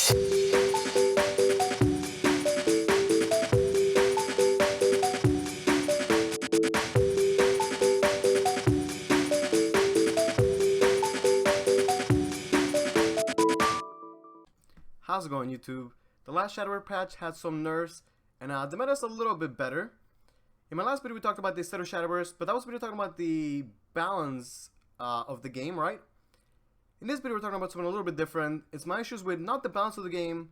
How's it going, YouTube? The last Shadowverse patch had some nerfs, and they made us a little bit better. In my last video we talked about the state of Shadowverse, but that was a video talking about the balance of the game, right? In this video we're talking about something a little bit different. It's my issues with not the balance of the game,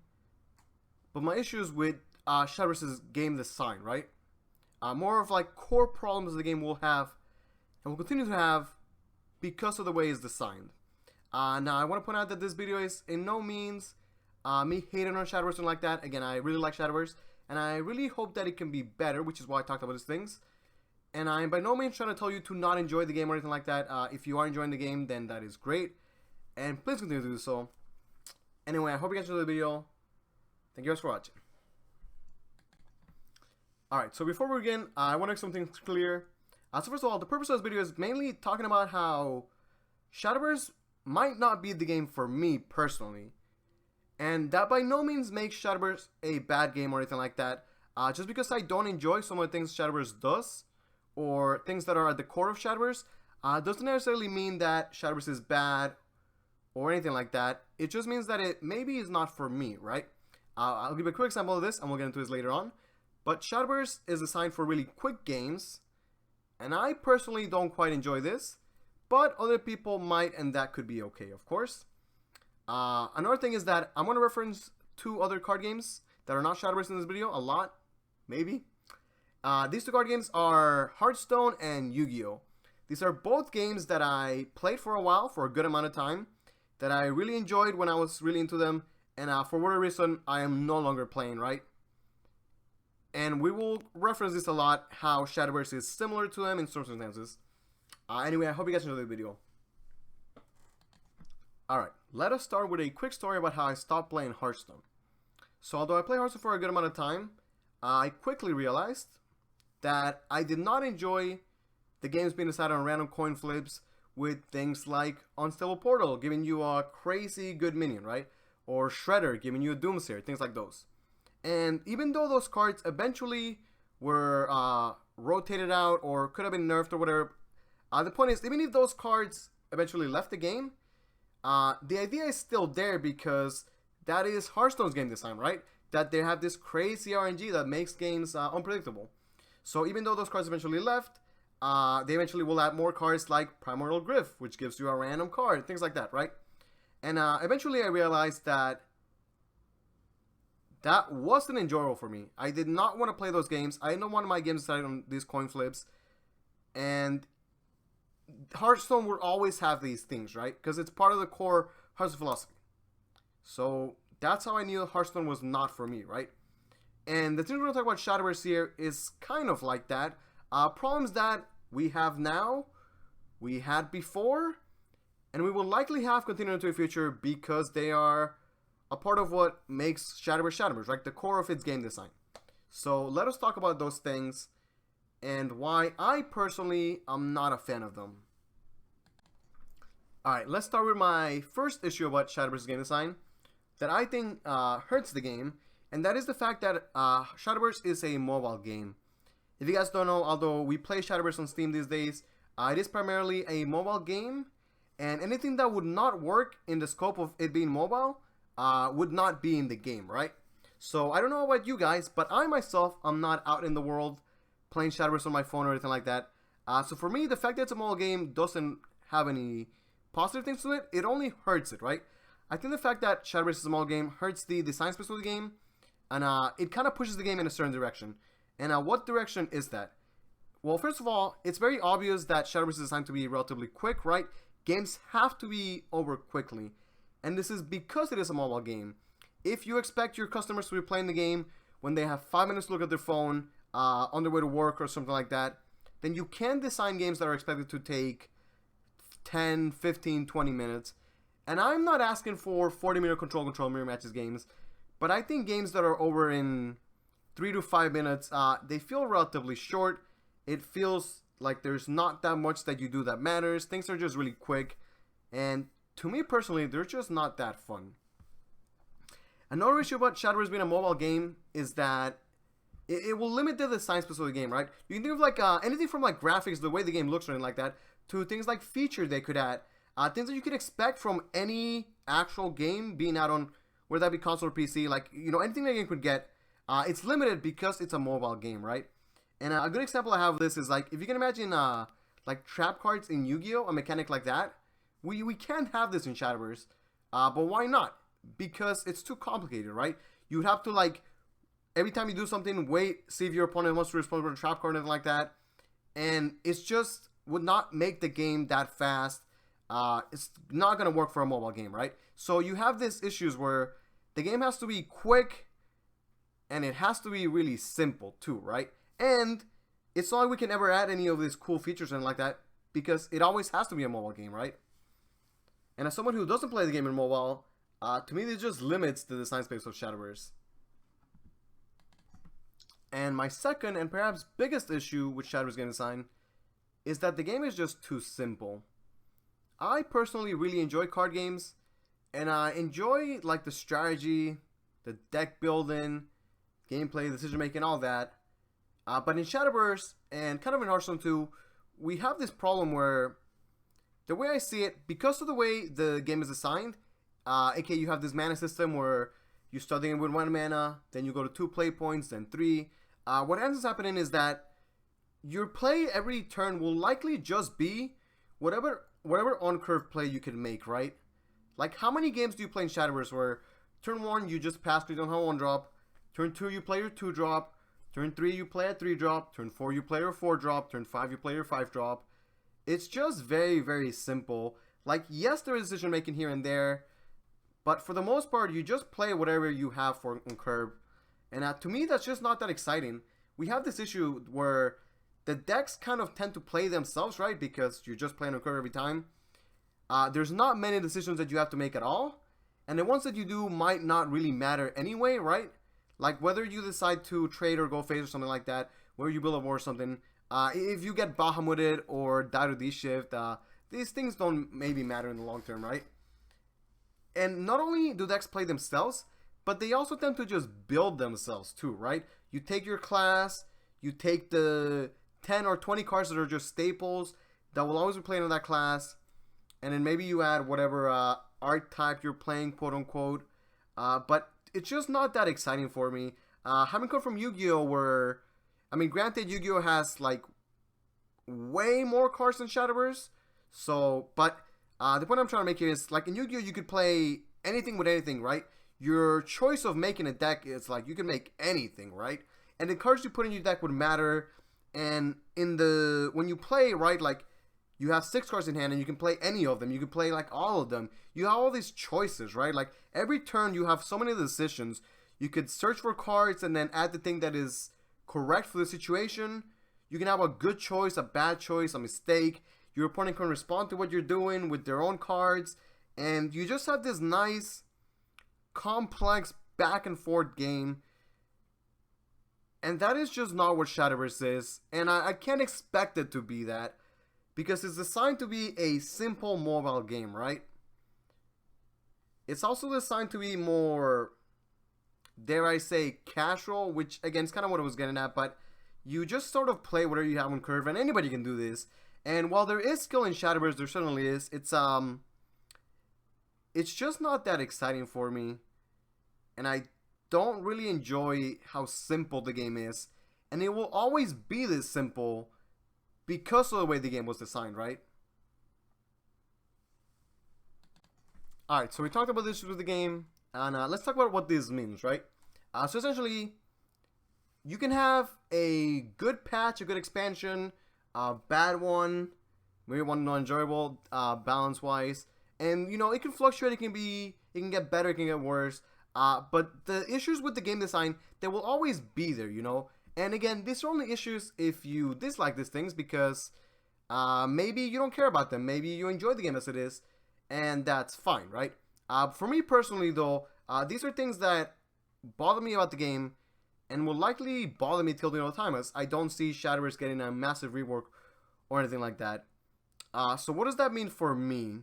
but my issues with Shadowverse's game design, right? More of like core problems the game will have, and will continue to have, because of the way it's designed. Now I want to point out that this video is in no means me hating on Shadowverse or like that. Again, I really like Shadowverse, and I really hope that it can be better, which is why I talked about these things. And I'm by no means trying to tell you to not enjoy the game or anything like that. If you are enjoying the game, then that is great, and please continue to do so. Anyway, I hope you guys enjoyed the video. Thank you guys for watching. Alright, so before we begin, I want to make something clear. So first of all, the purpose of this video is mainly talking about how Shadowverse might not be the game for me personally. And that by no means makes Shadowverse a bad game or anything like that. Just because I don't enjoy some of the things Shadowverse does, or things that are at the core of Shadowverse, doesn't necessarily mean that Shadowverse is bad or anything like that. It just means that it maybe is not for me, right? I'll give a quick example of this, and we'll get into this later on. But Shadowverse is designed for really quick games, and I personally don't quite enjoy this, but other people might, and that could be okay, of course. Another thing is that I'm going to reference two other card games that are not Shadowverse in this video, a lot, maybe. These two card games are Hearthstone and Yu-Gi-Oh! These are both games that I played for a while, for a good amount of time, that I really enjoyed when I was really into them, and for whatever reason, I am no longer playing, right? And we will reference this a lot, how Shadowverse is similar to them in circumstances. Anyway, I hope you guys enjoyed the video. Alright, let us start with a quick story about how I stopped playing Hearthstone. So although I played Hearthstone for a good amount of time, I quickly realized that I did not enjoy the games being decided on random coin flips with things like Unstable Portal giving you a crazy good minion, right? Or Shredder giving you a Doomsayer, things like those. And even though those cards eventually were rotated out or could have been nerfed or whatever, the point is, even if those cards eventually left the game, the idea is still there because that is Hearthstone's game design, right? That they have this crazy RNG that makes games unpredictable. So even though those cards eventually left, they eventually will add more cards like Primordial Glyph, which gives you a random card, things like that, right? And eventually I realized that that wasn't enjoyable for me. I did not want to play those games. I didn't want my games decided on these coin flips. And Hearthstone will always have these things, right? Because it's part of the core Hearthstone philosophy. So that's how I knew Hearthstone was not for me, right? And the thing we're going to talk about Shadowverse here is kind of like that. Problems that we have now, we had before, and we will likely have continuing into the future because they are a part of what makes Shadowverse Shadowverse, right? The core of its game design. So let us talk about those things and why I personally am not a fan of them. Alright, let's start with my first issue about Shadowverse's game design that I think hurts the game, and that is the fact that Shadowverse is a mobile game. If you guys don't know, although we play Shadowverse on Steam these days, it is primarily a mobile game, and anything that would not work in the scope of it being mobile would not be in the game, right? So I don't know about you guys, but I myself am not out in the world playing Shadowverse on my phone or anything like that. So for me, the fact that it's a mobile game doesn't have any positive things to it. It only hurts it, right? I think the fact that Shadowverse is a mobile game hurts the design space of the game, and it kind of pushes the game in a certain direction. And what direction is that? Well, first of all, it's very obvious that Shadowverse is designed to be relatively quick, right? Games have to be over quickly. And this is because it is a mobile game. If you expect your customers to be playing the game when they have 5 minutes to look at their phone, on their way to work or something like that, then you can design games that are expected to take 10, 15, 20 minutes. And I'm not asking for 40-minute control mirror matches games, but I think games that are over in 3 to 5 minutes, they feel relatively short. It feels like there's not that much that you do that matters. Things are just really quick, and to me personally, they're just not that fun. Another issue about Shadowverse being a mobile game is that it will limit the design specific of the game, right? You can think of like anything from like graphics, the way the game looks or anything like that, to things like features they could add. Things that you could expect from any actual game being out on, whether that be console or PC, like, you know, anything the game could get, it's limited because it's a mobile game, right? And a good example I have of this is like, if you can imagine like trap cards in Yu-Gi-Oh, a mechanic like that, we can't have this in Shadowverse, but why not? Because it's too complicated, right? You'd have to like, every time you do something, wait, see if your opponent wants to respond with a trap card or anything like that, and it's just would not make the game that fast. It's not going to work for a mobile game, right? So you have these issues where the game has to be quick and it has to be really simple too, right? And it's not like we can ever add any of these cool features and like that because it always has to be a mobile game, right? And as someone who doesn't play the game in mobile, to me this just limits the design space of Shadowverse. And my second and perhaps biggest issue with Shadowverse game design is that the game is just too simple. I personally really enjoy card games, and I enjoy like the strategy, the deck building, gameplay, decision making, all that. But in Shadowverse and kind of in Hearthstone too, we have this problem where the way I see it, because of the way the game is designed, aka you have this mana system where you start the game with 1 mana, then you go to 2 play points, then 3. What ends up happening is that your play every turn will likely just be whatever on-curve play you can make, right? Like, how many games do you play in Shadowverse where turn 1 you just pass, you don't have 1-drop, turn 2 you play your 2-drop, turn 3 you play a 3-drop, turn 4 you play your 4-drop, turn 5 you play your 5-drop. It's just very, very simple. Like, yes, there is decision making here and there, but for the most part, you just play whatever you have for on curve. And to me, that's just not that exciting. We have this issue where the decks kind of tend to play themselves, right? Because you're just playing on curve every time. There's not many decisions that you have to make at all. And the ones that you do might not really matter anyway, right? Like whether you decide to trade or go phase or something like that, where you build a war or something. If you get Bahamutted or die to D-shift, these things don't maybe matter in the long term, right? And not only do decks play themselves, but they also tend to just build themselves too, right? You take your class, you take the 10 or 20 cards that are just staples that will always be playing in that class, and then maybe you add whatever archetype you're playing, quote unquote. But it's just not that exciting for me. Having come from Yu-Gi-Oh, where, I mean, granted, Yu-Gi-Oh has like way more cards than Shadowverse. So, but the point I'm trying to make here is, like, in Yu-Gi-Oh you could play anything with anything, right? Your choice of making a deck is like you can make anything, right? And the cards you put in your deck would matter. And in the when you play, right, like you have 6 cards in hand and you can play any of them. You can play like all of them. You have all these choices, right? Like every turn you have so many decisions. You could search for cards and then add the thing that is correct for the situation. You can have a good choice, a bad choice, a mistake. Your opponent can respond to what you're doing with their own cards. And you just have this nice, complex back and forth game. And that is just not what Shadowverse is. And I can't expect it to be that. Because it's designed to be a simple mobile game, right? It's also designed to be more, dare I say, casual. Which, again, is kind of what I was getting at. But you just sort of play whatever you have on curve. And anybody can do this. And while there is skill in Shadowverse, there certainly is. It's just not that exciting for me. And I don't really enjoy how simple the game is. And it will always be this simple because of the way the game was designed, right? Alright, so we talked about the issues with the game. And let's talk about what this means, right? So essentially, you can have a good patch, a good expansion, a bad one, maybe one not enjoyable, balance-wise. And, you know, it can fluctuate, it can get better, it can get worse. But the issues with the game design, they will always be there, you know. And again, these are only issues if you dislike these things because maybe you don't care about them. Maybe you enjoy the game as it is, and that's fine, right? For me personally, though, these are things that bother me about the game and will likely bother me till the end of time, as I don't see Shadowverse getting a massive rework or anything like that. So what does that mean for me?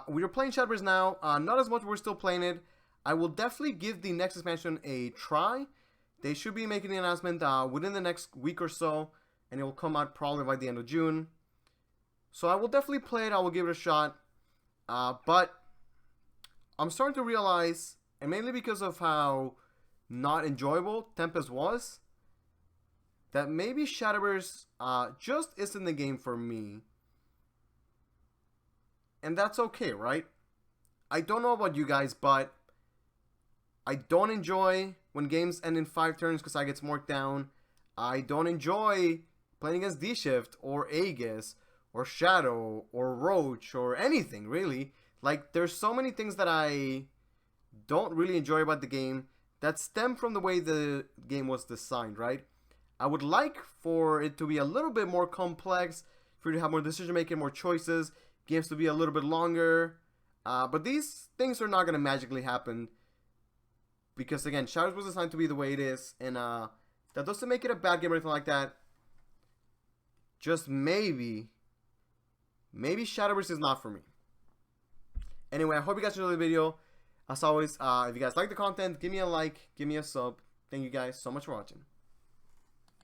We're playing Shadowverse now. Not as much, we're still playing it. I will definitely give the next expansion a try. They should be making the announcement within the next week or so, and it will come out probably by the end of June. So I will definitely play it. I will give it a shot. But I'm starting to realize, and mainly because of how not enjoyable Tempest was, that maybe Shadowverse just isn't the game for me. And that's okay, right? I don't know about you guys, but I don't enjoy when games end in 5 turns because I get marked down. I don't enjoy playing against D-Shift or Aegis or Shadow or Roach or anything, really. Like, there's so many things that I don't really enjoy about the game that stem from the way the game was designed, right? I would like for it to be a little bit more complex, for you to have more decision making, more choices, games to be a little bit longer. But these things are not going to magically happen. Because again, Shadowverse was designed to be the way it is. And that doesn't make it a bad game or anything like that. Just maybe Shadowverse is not for me. Anyway, I hope you guys enjoyed the video. As always, if you guys like the content, give me a like, give me a sub. Thank you guys so much for watching.